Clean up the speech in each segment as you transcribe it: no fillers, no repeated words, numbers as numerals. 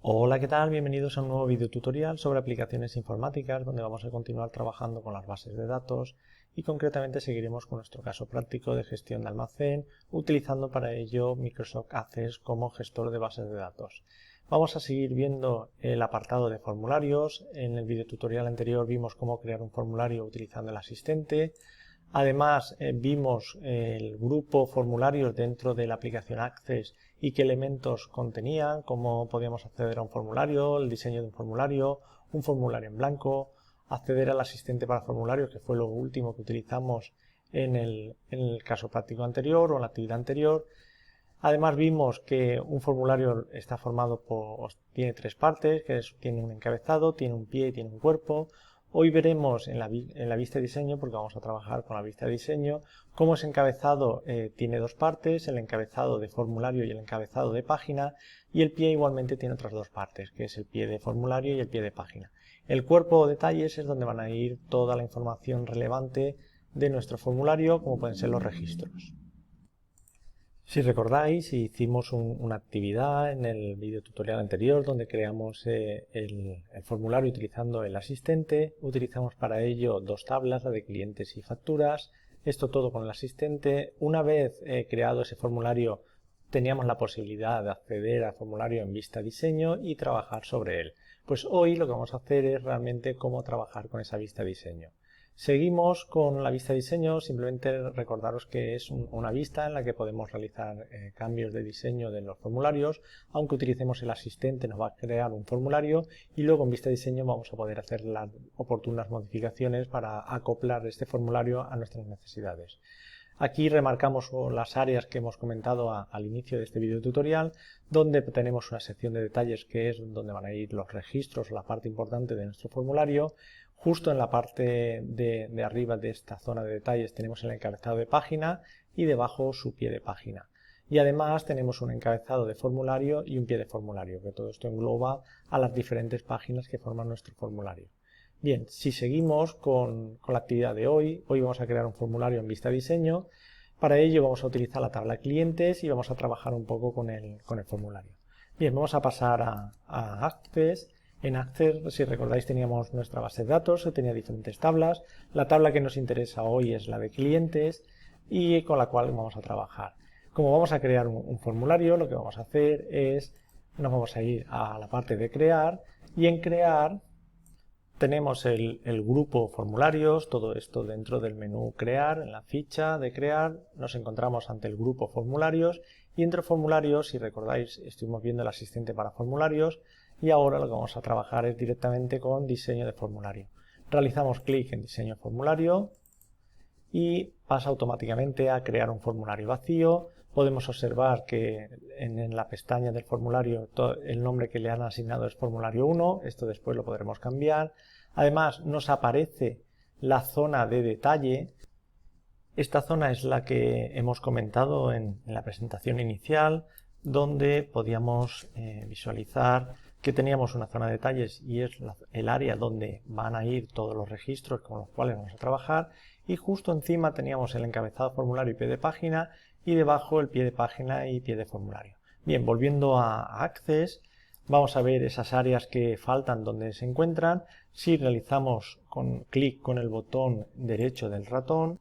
Hola, ¿qué tal? Bienvenidos a un nuevo video tutorial sobre aplicaciones informáticas donde vamos a continuar trabajando con las bases de datos y concretamente seguiremos con nuestro caso práctico de gestión de almacén utilizando para ello Microsoft Access como gestor de bases de datos. Vamos a seguir viendo el apartado de formularios. En el video tutorial anterior vimos cómo crear un formulario utilizando el asistente. Además, vimos el grupo formularios dentro de la aplicación Access y qué elementos contenían, cómo podíamos acceder a un formulario, el diseño de un formulario en blanco, acceder al asistente para formularios, que fue lo último que utilizamos en el caso práctico anterior o en la actividad anterior. Además vimos que un formulario está formado tiene tres partes, tiene un encabezado, tiene un pie y tiene un cuerpo. Hoy veremos en la vista de diseño, porque vamos a trabajar con la vista de diseño, cómo ese encabezado tiene dos partes, el encabezado de formulario y el encabezado de página, y el pie igualmente tiene otras dos partes, que es el pie de formulario y el pie de página. El cuerpo o detalles es donde van a ir toda la información relevante de nuestro formulario, como pueden ser los registros. Si recordáis, hicimos una actividad en el video tutorial anterior donde creamos el formulario utilizando el asistente. Utilizamos para ello dos tablas, la de clientes y facturas. Esto todo con el asistente. Una vez creado ese formulario, teníamos la posibilidad de acceder al formulario en vista diseño y trabajar sobre él. Pues hoy lo que vamos a hacer es realmente cómo trabajar con esa vista diseño. Seguimos con la vista de diseño, simplemente recordaros que es una vista en la que podemos realizar cambios de diseño de los formularios. Aunque utilicemos el asistente nos va a crear un formulario y luego en vista de diseño vamos a poder hacer las oportunas modificaciones para acoplar este formulario a nuestras necesidades. Aquí remarcamos las áreas que hemos comentado al inicio de este video tutorial, donde tenemos una sección de detalles que es donde van a ir los registros o la parte importante de nuestro formulario. Justo en la parte de arriba de esta zona de detalles tenemos el encabezado de página y debajo su pie de página. Y además tenemos un encabezado de formulario y un pie de formulario, que todo esto engloba a las diferentes páginas que forman nuestro formulario. Bien, si seguimos con la actividad de hoy vamos a crear un formulario en vista diseño. Para ello vamos a utilizar la tabla clientes y vamos a trabajar un poco con el formulario. Bien, vamos a pasar a Access. En Access, si recordáis, teníamos nuestra base de datos, que tenía diferentes tablas. La tabla que nos interesa hoy es la de clientes y con la cual vamos a trabajar. Como vamos a crear un formulario, lo que vamos a hacer es, nos vamos a ir a la parte de crear y en crear tenemos el grupo formularios, todo esto dentro del menú crear, en la ficha de crear nos encontramos ante el grupo formularios y entre formularios, si recordáis, estuvimos viendo el asistente para formularios y ahora lo que vamos a trabajar es directamente con diseño de formulario. Realizamos clic en diseño de formulario y pasa automáticamente a crear un formulario vacío. Podemos observar que en la pestaña del formulario el nombre que le han asignado es formulario 1, esto después lo podremos cambiar. Además nos aparece la zona de detalle. Esta zona es la que hemos comentado en la presentación inicial, donde podíamos visualizar que teníamos una zona de detalles y es el área donde van a ir todos los registros con los cuales vamos a trabajar, y justo encima teníamos el encabezado formulario y pie de página y debajo el pie de página y pie de formulario. Bien, volviendo a Access, vamos a ver esas áreas que faltan donde se encuentran. Si realizamos clic con el botón derecho del ratón,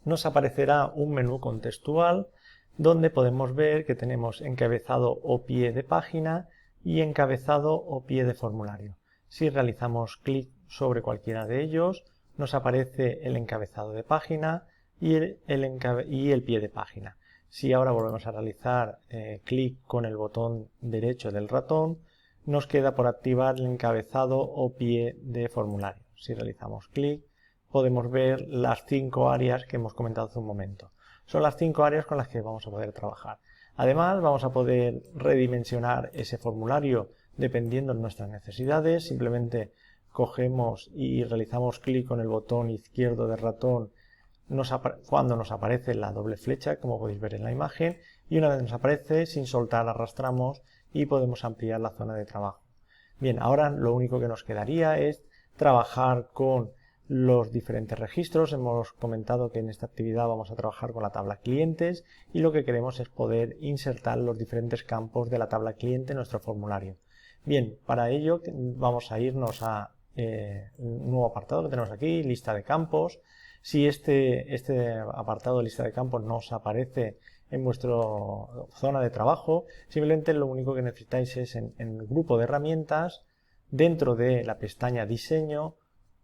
nos aparecerá un menú contextual donde podemos ver que tenemos encabezado o pie de página y encabezado o pie de formulario. Si realizamos clic sobre cualquiera de ellos, nos aparece el encabezado de página y el pie de página. Si ahora volvemos a realizar clic con el botón derecho del ratón, nos queda por activar el encabezado o pie de formulario. Si realizamos clic, podemos ver las 5 áreas que hemos comentado hace un momento. Son las 5 áreas con las que vamos a poder trabajar. Además, vamos a poder redimensionar ese formulario dependiendo de nuestras necesidades. Simplemente cogemos y realizamos clic con el botón izquierdo del ratón cuando nos aparece la doble flecha, como podéis ver en la imagen, y una vez nos aparece, sin soltar arrastramos y podemos ampliar la zona de trabajo. Bien, ahora lo único que nos quedaría es trabajar con los diferentes registros. Hemos comentado que en esta actividad vamos a trabajar con la tabla clientes y lo que queremos es poder insertar los diferentes campos de la tabla cliente en nuestro formulario. Bien, para ello vamos a irnos a un nuevo apartado que tenemos aquí, lista de campos. Si este apartado de lista de campos no os aparece en vuestra zona de trabajo, simplemente lo único que necesitáis es en el grupo de herramientas, dentro de la pestaña diseño,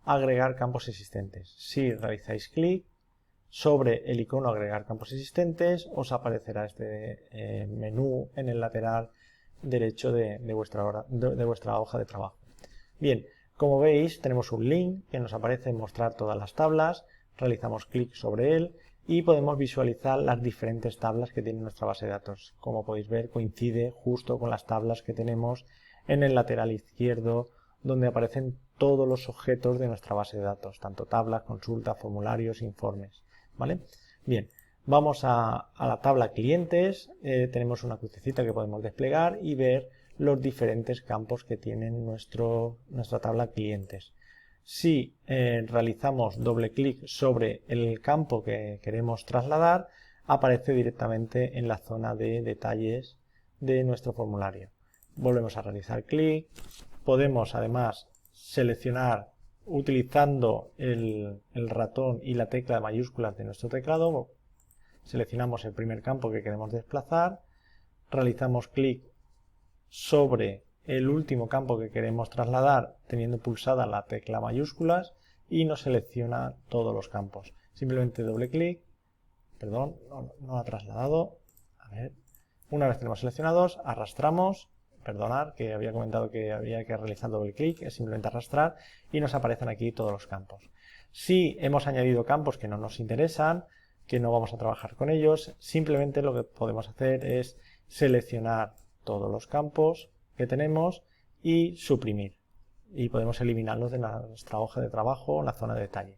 agregar campos existentes. Si realizáis clic sobre el icono agregar campos existentes, os aparecerá este menú en el lateral derecho de vuestra hoja de trabajo. Bien, como veis tenemos un link que nos aparece en mostrar todas las tablas, realizamos clic sobre él y podemos visualizar las diferentes tablas que tiene nuestra base de datos. Como podéis ver, coincide justo con las tablas que tenemos en el lateral izquierdo, donde aparecen todos los objetos de nuestra base de datos, tanto tablas, consultas, formularios, informes, ¿vale? Bien, vamos a la tabla clientes, tenemos una crucecita que podemos desplegar y ver los diferentes campos que tienen nuestra tabla clientes. Si realizamos doble clic sobre el campo que queremos trasladar, aparece directamente en la zona de detalles de nuestro formulario. Volvemos a realizar clic. Podemos además seleccionar utilizando el ratón y la tecla de mayúsculas de nuestro teclado. Seleccionamos el primer campo que queremos desplazar, realizamos clic sobre el último campo que queremos trasladar teniendo pulsada la tecla mayúsculas y nos selecciona todos los campos. Simplemente doble clic, perdón, no ha trasladado. A ver, una vez tenemos seleccionados, arrastramos, perdonad que había comentado que había que realizar doble clic, es simplemente arrastrar y nos aparecen aquí todos los campos. Si hemos añadido campos que no nos interesan, que no vamos a trabajar con ellos, simplemente lo que podemos hacer es seleccionar todos los campos que tenemos y suprimir. Y podemos eliminarlos de nuestra hoja de trabajo en la zona de detalle.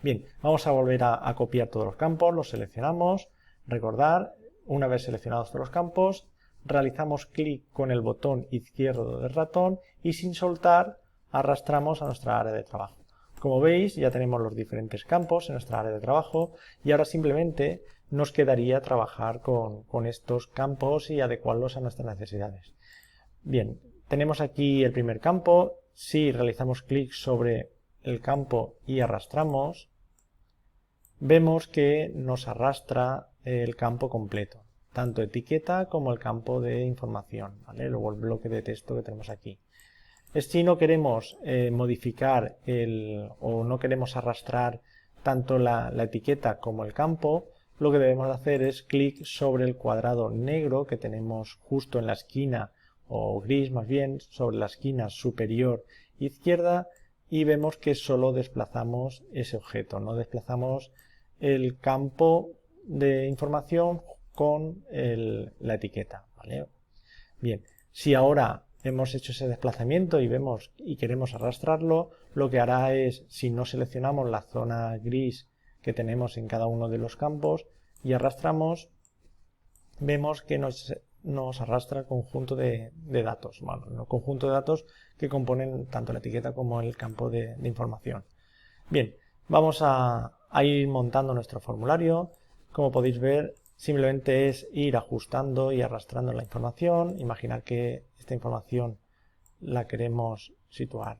Bien, vamos a volver a copiar todos los campos, los seleccionamos. Recordar, una vez seleccionados todos los campos, realizamos clic con el botón izquierdo del ratón y sin soltar arrastramos a nuestra área de trabajo. Como veis, ya tenemos los diferentes campos en nuestra área de trabajo y ahora simplemente nos quedaría trabajar con estos campos y adecuarlos a nuestras necesidades. Bien, tenemos aquí el primer campo. Si realizamos clic sobre el campo y arrastramos, vemos que nos arrastra el campo completo, tanto etiqueta como el campo de información, ¿vale? Luego el bloque de texto que tenemos aquí. Si no queremos modificar o no queremos arrastrar tanto la etiqueta como el campo, lo que debemos hacer es clic sobre el cuadrado negro que tenemos justo en la esquina, o gris más bien, sobre la esquina superior izquierda y vemos que solo desplazamos ese objeto, no desplazamos el campo de información con la etiqueta, ¿vale? Bien, si ahora hemos hecho ese desplazamiento y vemos y queremos arrastrarlo, lo que hará es, si no seleccionamos la zona gris que tenemos en cada uno de los campos y arrastramos, vemos que nos arrastra el conjunto de datos, bueno, el conjunto de datos que componen tanto la etiqueta como el campo de información. Bien, vamos a ir montando nuestro formulario. Como podéis ver, simplemente es ir ajustando y arrastrando la información. Imaginar que esta información la queremos situar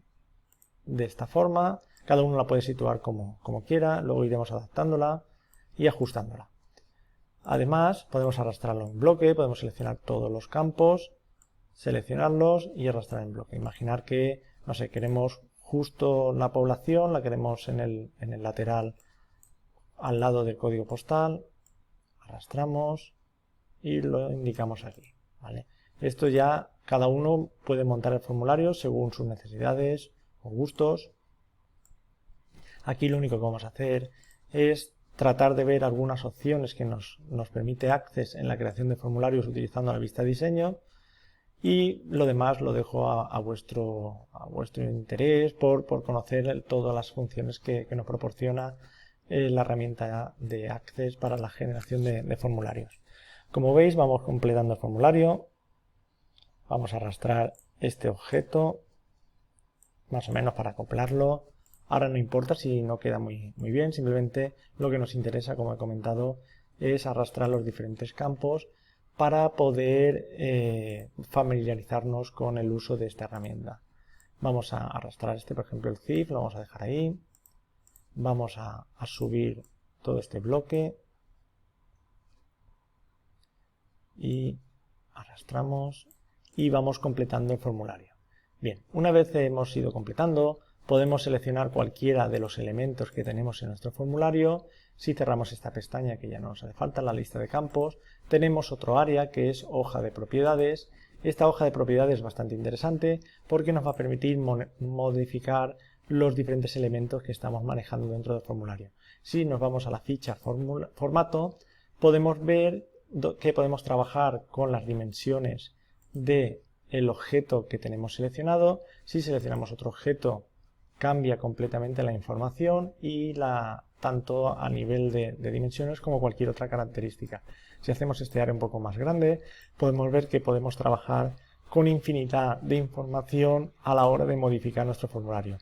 de esta forma. Cada uno la puede situar como quiera, luego iremos adaptándola y ajustándola. Además, podemos arrastrarlo en bloque, podemos seleccionar todos los campos, seleccionarlos y arrastrar en bloque. Imaginar que, no sé, queremos justo la población, la queremos en el lateral al lado del código postal, arrastramos y lo indicamos aquí, ¿vale? Esto ya cada uno puede montar el formulario según sus necesidades o gustos. Aquí lo único que vamos a hacer es tratar de ver algunas opciones que nos permite Access en la creación de formularios utilizando la vista de diseño y lo demás lo dejo a vuestro interés por conocer todas las funciones que nos proporciona la herramienta de Access para la generación de formularios. Como veis, vamos completando el formulario, vamos a arrastrar este objeto más o menos para acoplarlo. Ahora no importa si no queda muy bien, simplemente lo que nos interesa, como he comentado, es arrastrar los diferentes campos para poder familiarizarnos con el uso de esta herramienta. Vamos a arrastrar por ejemplo el zip, lo vamos a dejar ahí. Vamos a subir todo este bloque y arrastramos y vamos completando el formulario. Bien, una vez hemos ido completando, podemos seleccionar cualquiera de los elementos que tenemos en nuestro formulario. Si cerramos esta pestaña, que ya no nos hace falta, la lista de campos, tenemos otro área que es hoja de propiedades. Esta hoja de propiedades es bastante interesante porque nos va a permitir modificar los diferentes elementos que estamos manejando dentro del formulario. Si nos vamos a la ficha formato, podemos ver que podemos trabajar con las dimensiones del objeto que tenemos seleccionado. Si seleccionamos otro objeto, cambia completamente la información y tanto a nivel de dimensiones como cualquier otra característica. Si hacemos este área un poco más grande, podemos ver que podemos trabajar con infinidad de información a la hora de modificar nuestro formulario.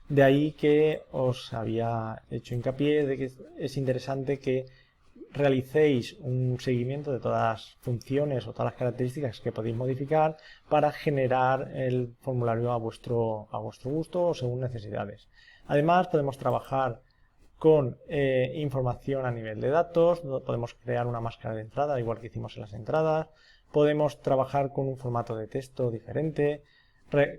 De ahí que os había hecho hincapié de que es interesante que realicéis un seguimiento de todas las funciones o todas las características que podéis modificar para generar el formulario a vuestro gusto o según necesidades. Además, podemos trabajar con información a nivel de datos, podemos crear una máscara de entrada, igual que hicimos en las entradas, podemos trabajar con un formato de texto diferente,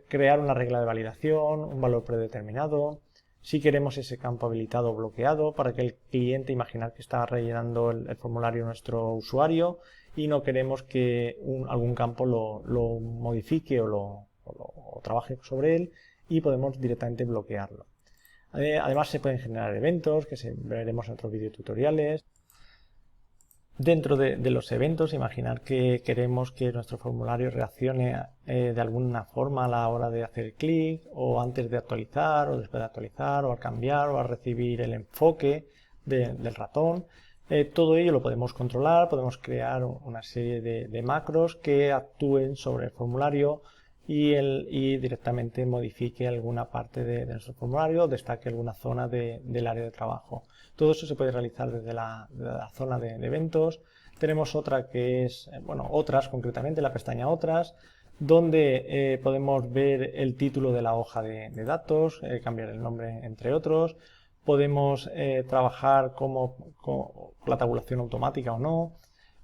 crear una regla de validación, un valor predeterminado, si queremos ese campo habilitado o bloqueado para que el cliente imaginar que está rellenando el formulario nuestro usuario y no queremos que algún campo lo modifique o trabaje sobre él y podemos directamente bloquearlo. Además se pueden generar eventos que veremos en otros videotutoriales. Dentro de los eventos, imaginar que queremos que nuestro formulario reaccione de alguna forma a la hora de hacer clic, o antes de actualizar, o después de actualizar, o al cambiar, o al recibir el enfoque del ratón. Todo ello lo podemos controlar, podemos crear una serie de macros que actúen sobre el formulario y directamente modifique alguna parte de nuestro formulario, destaque alguna zona del área de trabajo. Todo eso se puede realizar desde la zona de eventos. Tenemos otra que es, otras concretamente, la pestaña otras, donde podemos ver el título de la hoja de datos, cambiar el nombre entre otros. Podemos trabajar con la tabulación automática o no.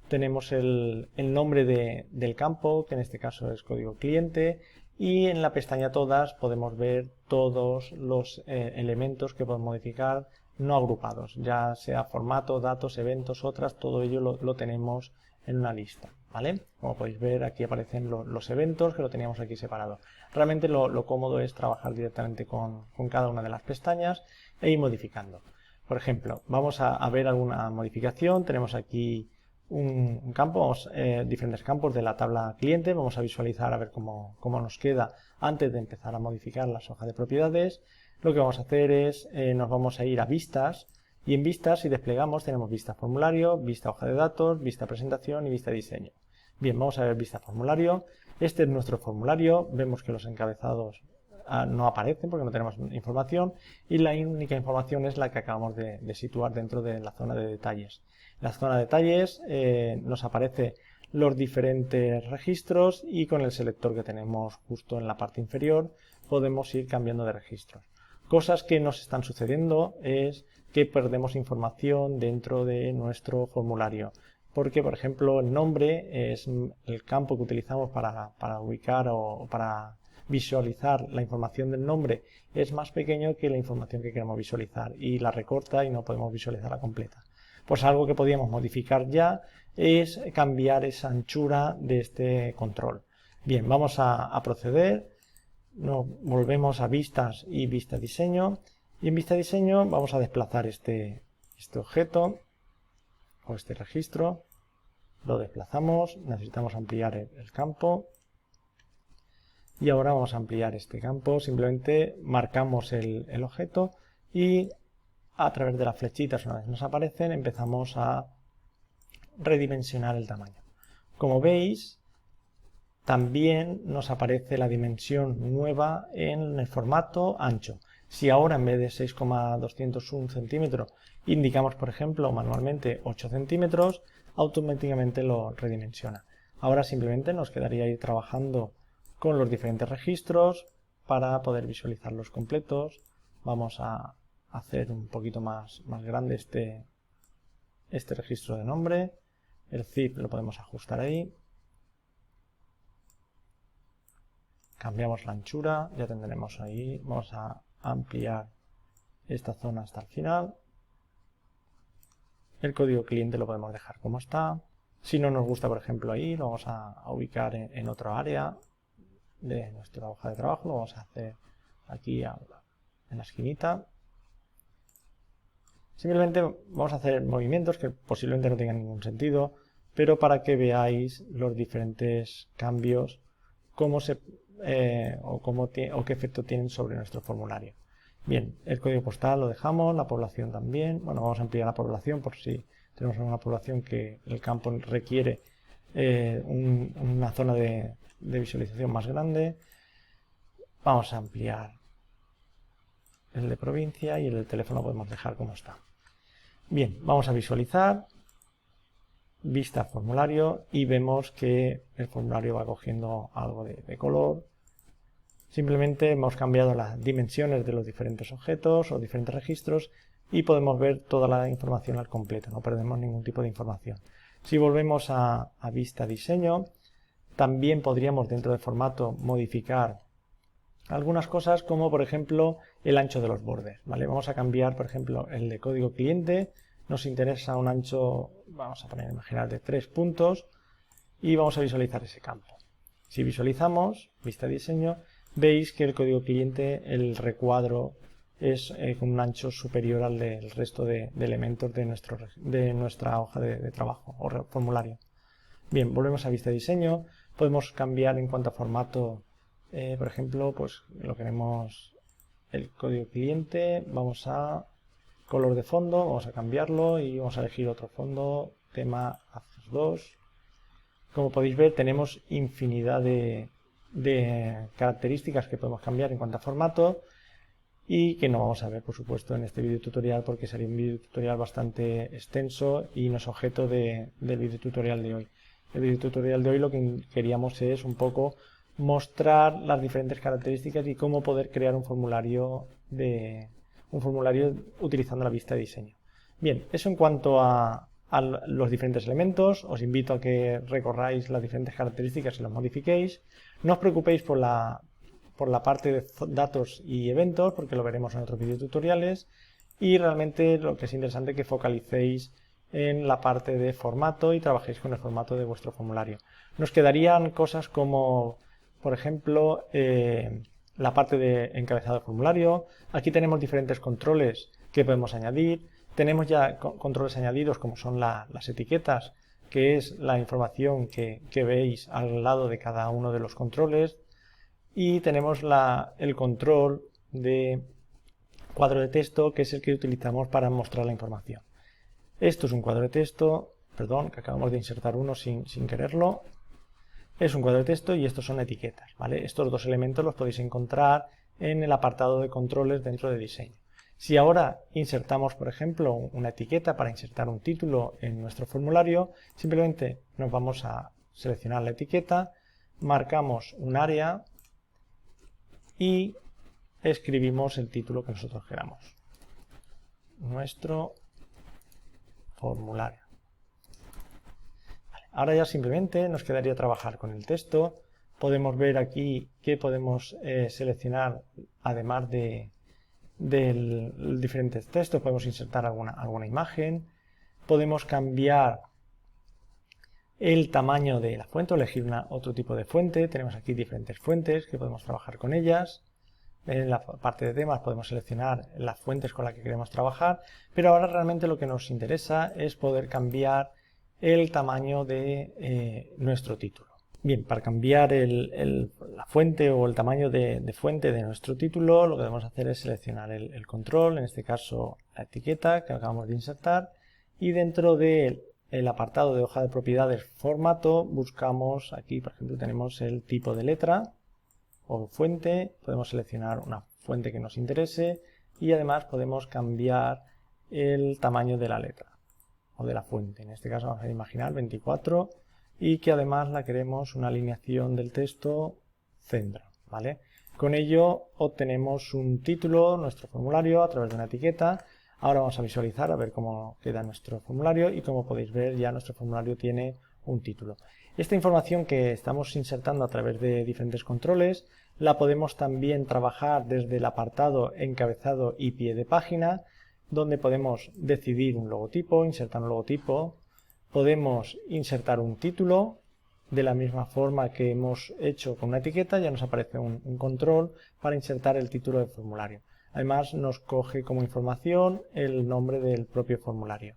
Tenemos el nombre del campo, que en este caso es código cliente, y en la pestaña todas podemos ver todos los elementos que podemos modificar no agrupados, ya sea formato, datos, eventos, otras, todo ello lo tenemos en una lista, ¿vale? Como podéis ver, aquí aparecen los eventos, que lo teníamos aquí separado. Realmente lo cómodo es trabajar directamente con cada una de las pestañas e ir modificando. Por ejemplo, vamos a ver alguna modificación. Tenemos aquí un campo, diferentes campos de la tabla cliente. Vamos a visualizar a ver cómo nos queda antes de empezar a modificar las hojas de propiedades. Lo que vamos a hacer es, nos vamos a ir a vistas, y en vistas, si desplegamos, tenemos vista formulario, vista hoja de datos, vista presentación y vista diseño. Bien, vamos a ver vista formulario. Este es nuestro formulario. Vemos que los encabezados no aparecen porque no tenemos información, y la única información es la que acabamos de situar dentro de la zona de detalles. En la zona de detalles nos aparece los diferentes registros, y con el selector que tenemos justo en la parte inferior podemos ir cambiando de registros. Cosas que nos están sucediendo es que perdemos información dentro de nuestro formulario, porque por ejemplo el nombre es el campo que utilizamos para ubicar o para visualizar la información del nombre, es más pequeño que la información que queremos visualizar y la recorta y no podemos visualizarla completa. Pues algo que podríamos modificar ya es cambiar esa anchura de este control. Bien, vamos a proceder. Nos volvemos a vistas y vista diseño, y en vista diseño vamos a desplazar este objeto o este registro, lo desplazamos, necesitamos ampliar el campo, y ahora vamos a ampliar este campo. Simplemente marcamos el objeto y a través de las flechitas, una vez nos aparecen, empezamos a redimensionar el tamaño. Como veis, también nos aparece la dimensión nueva en el formato ancho. Si ahora en vez de 6,201 centímetros indicamos, por ejemplo, manualmente 8 centímetros, automáticamente lo redimensiona. Ahora simplemente nos quedaría ir trabajando con los diferentes registros para poder visualizarlos completos. Vamos a hacer un poquito más grande este registro de nombre. El zip lo podemos ajustar ahí. Cambiamos la anchura, ya tendremos ahí. Vamos a ampliar esta zona hasta el final. El código cliente lo podemos dejar como está. Si no nos gusta, por ejemplo, ahí, lo vamos a ubicar en otra área de nuestra hoja de trabajo. Lo vamos a hacer aquí en la esquinita. Simplemente vamos a hacer movimientos que posiblemente no tengan ningún sentido, pero para que veáis los diferentes cambios, cómo qué efecto tienen sobre nuestro formulario. Bien, el código postal lo dejamos, la población también. Bueno, vamos a ampliar la población por si tenemos una población que el campo requiere una zona de visualización más grande. Vamos a ampliar el de provincia y el del teléfono podemos dejar como está. Bien, vamos a visualizar, vista formulario, y vemos que el formulario va cogiendo algo de color. Simplemente hemos cambiado las dimensiones de los diferentes objetos o diferentes registros y podemos ver toda la información al completo, no perdemos ningún tipo de información. Si volvemos a vista diseño, también podríamos dentro de formato modificar algunas cosas como por ejemplo el ancho de los bordes, ¿vale? Vamos a cambiar por ejemplo el de código cliente, nos interesa un ancho, vamos a poner imaginar de 3 puntos y vamos a visualizar ese campo. Si visualizamos vista diseño, veis que el código cliente, el recuadro es con un ancho superior al del resto de elementos de nuestra hoja de trabajo o formulario. Bien, volvemos a vista diseño, podemos cambiar en cuanto a formato. Por ejemplo, pues lo queremos el código cliente, vamos a color de fondo, vamos a cambiarlo y vamos a elegir otro fondo, tema AZ2. Como podéis ver, tenemos infinidad de características que podemos cambiar en cuanto a formato y que no vamos a ver, por supuesto, en este video tutorial porque sería un video tutorial bastante extenso y no es objeto del video tutorial de hoy. El video tutorial de hoy lo que queríamos es un poco mostrar las diferentes características y cómo poder crear un formulario utilizando la vista de diseño. Bien, eso en cuanto a los diferentes elementos. Os invito a que recorráis las diferentes características y las modifiquéis. No os preocupéis por la parte de datos y eventos porque lo veremos en otros videotutoriales, y realmente lo que es interesante es que focalicéis en la parte de formato y trabajéis con el formato de vuestro formulario. Nos quedarían cosas como, por ejemplo, la parte de encabezado de formulario. Aquí tenemos diferentes controles que podemos añadir. Tenemos ya controles añadidos como son las etiquetas, que es la información que veis al lado de cada uno de los controles. Y tenemos el control de cuadro de texto, que es el que utilizamos para mostrar la información. Esto es un cuadro de texto, perdón, que acabamos de insertar uno sin quererlo. Es un cuadro de texto y estos son etiquetas, ¿vale? Estos dos elementos los podéis encontrar en el apartado de controles dentro de diseño. Si ahora insertamos, por ejemplo, una etiqueta para insertar un título en nuestro formulario, simplemente nos vamos a seleccionar la etiqueta, marcamos un área y escribimos el título que nosotros queramos. Nuestro formulario. Vale, ahora ya simplemente nos quedaría trabajar con el texto. Podemos ver aquí que podemos seleccionar, además de diferentes textos, podemos insertar alguna imagen, podemos cambiar el tamaño de la fuente o elegir otro tipo de fuente. Tenemos aquí diferentes fuentes que podemos trabajar con ellas. En la parte de temas podemos seleccionar las fuentes con las que queremos trabajar, pero ahora realmente lo que nos interesa es poder cambiar el tamaño de nuestro título. Bien, para cambiar la fuente o el tamaño de fuente de nuestro título, lo que debemos hacer es seleccionar el control, en este caso la etiqueta que acabamos de insertar, y dentro del apartado de hoja de propiedades formato buscamos, aquí por ejemplo tenemos el tipo de letra o fuente, podemos seleccionar una fuente que nos interese y además podemos cambiar el tamaño de la letra. o de la fuente. En este caso vamos a imaginar 24 y que además la queremos una alineación del texto centro, ¿vale? Con ello obtenemos un título, nuestro formulario, a través de una etiqueta. Ahora vamos a visualizar a ver cómo queda nuestro formulario y como podéis ver ya nuestro formulario tiene un título. Esta información que estamos insertando a través de diferentes controles la podemos también trabajar desde el apartado encabezado y pie de página, donde podemos decidir un logotipo, insertar un logotipo, podemos insertar un título. De la misma forma que hemos hecho con una etiqueta, ya nos aparece un control para insertar el título del formulario. Además nos coge como información el nombre del propio formulario.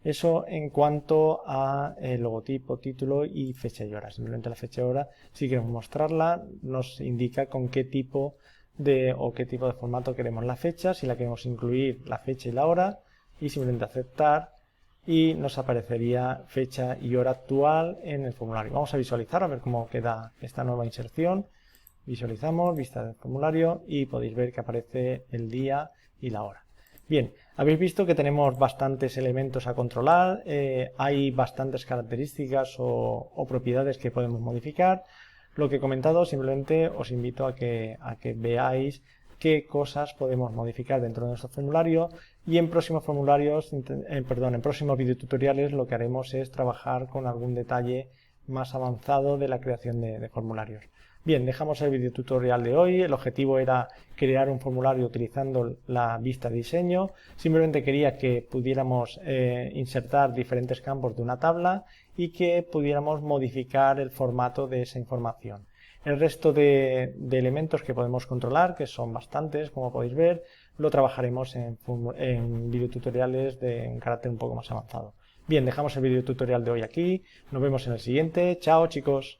Eso en cuanto a logotipo, título y fecha y hora. Simplemente la fecha y hora, si queremos mostrarla, nos indica con qué tipo de formato queremos la fecha, si la queremos incluir la fecha y la hora, y simplemente aceptar y nos aparecería fecha y hora actual en el formulario. Vamos a visualizar a ver cómo queda esta nueva inserción. Visualizamos, vista del formulario y podéis ver que aparece el día y la hora. Bien, habéis visto que tenemos bastantes elementos a controlar, hay bastantes características o propiedades que podemos modificar. Lo que he comentado, simplemente os invito a que veáis qué cosas podemos modificar dentro de nuestro formulario y en próximos en próximos videotutoriales lo que haremos es trabajar con algún detalle más avanzado de la creación de formularios. Bien, dejamos el videotutorial de hoy. El objetivo era crear un formulario utilizando la vista de diseño. Simplemente quería que pudiéramos insertar diferentes campos de una tabla y que pudiéramos modificar el formato de esa información. El resto de elementos que podemos controlar, que son bastantes, como podéis ver, lo trabajaremos en videotutoriales de un carácter un poco más avanzado. Bien, dejamos el videotutorial de hoy aquí. Nos vemos en el siguiente. Chao, chicos.